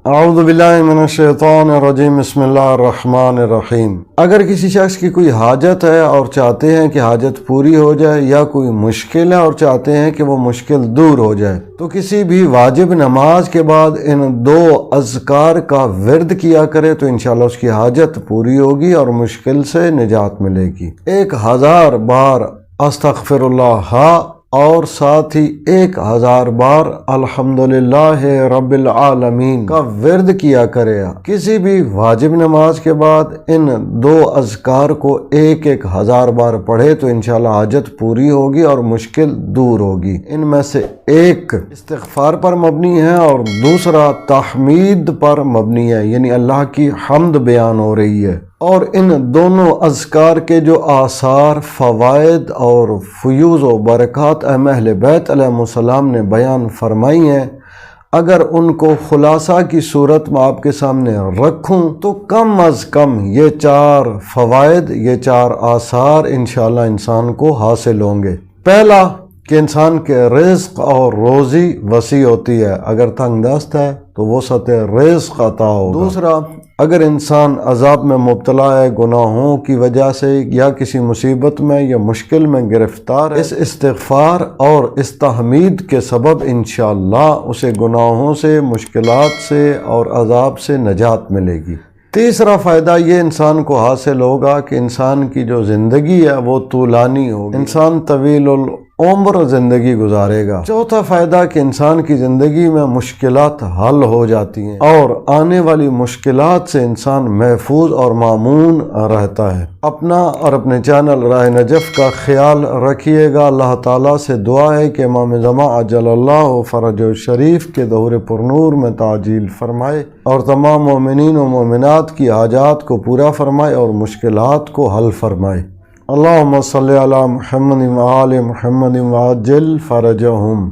اعوذ باللہ من الشیطان الرجیم بسم اللہ الرحمن الرحیم۔ اگر کسی شخص کی کوئی حاجت ہے اور چاہتے ہیں کہ حاجت پوری ہو جائے، یا کوئی مشکل ہے اور چاہتے ہیں کہ وہ مشکل دور ہو جائے، تو کسی بھی واجب نماز کے بعد ان 2 اذکار کا ورد کیا کرے تو انشاءاللہ اس کی حاجت پوری ہوگی اور مشکل سے نجات ملے گی۔ 1000 بار استغفر اللہ اور ساتھ ہی 1000 بار الحمدللہ رب العالمین کا ورد کیا کرے۔ کسی بھی واجب نماز کے بعد ان 2 اذکار کو 1000 بار پڑھے تو انشاءاللہ حاجت پوری ہوگی اور مشکل دور ہوگی۔ ان میں سے ایک استغفار پر مبنی ہے اور دوسرا تحمید پر مبنی ہے، یعنی اللہ کی حمد بیان ہو رہی ہے۔ اور ان دونوں اذکار کے جو آثار، فوائد اور فیوز و برکات اہل بیت علیہ السلام نے بیان فرمائی ہیں، اگر ان کو خلاصہ کی صورت میں آپ کے سامنے رکھوں تو کم از کم یہ 4 فوائد، یہ 4 آثار انشاءاللہ انسان کو حاصل ہوں گے۔ پہلا کہ انسان کے رزق اور روزی وسیع ہوتی ہے، اگر تنگ دست ہے تو وسعت رزق عطا ہوگا۔ دوسرا، اگر انسان عذاب میں مبتلا ہے، گناہوں کی وجہ سے یا کسی مصیبت میں یا مشکل میں گرفتار ہے، اس استغفار اور اس تحمید کے سبب انشاءاللہ اسے گناہوں سے، مشکلات سے اور عذاب سے نجات ملے گی۔ تیسرا فائدہ یہ انسان کو حاصل ہوگا کہ انسان کی جو زندگی ہے وہ طولانی ہوگی، انسان طویل العمر زندگی گزارے گا۔ چوتھا فائدہ کہ انسان کی زندگی میں مشکلات حل ہو جاتی ہیں اور آنے والی مشکلات سے انسان محفوظ اور مامون رہتا ہے۔ اپنا اور اپنے چینل راہ نجف کا خیال رکھیے گا۔ اللہ تعالیٰ سے دعا ہے کہ امام زمان عجل اللہ فرج شریف کے ظہور پرنور میں تعجیل فرمائے اور تمام مومنین و مومنات کی حاجات کو پورا فرمائے اور مشکلات کو حل فرمائے۔ اللہم صلی علی محمد و آل محمد وعجل فرجہم۔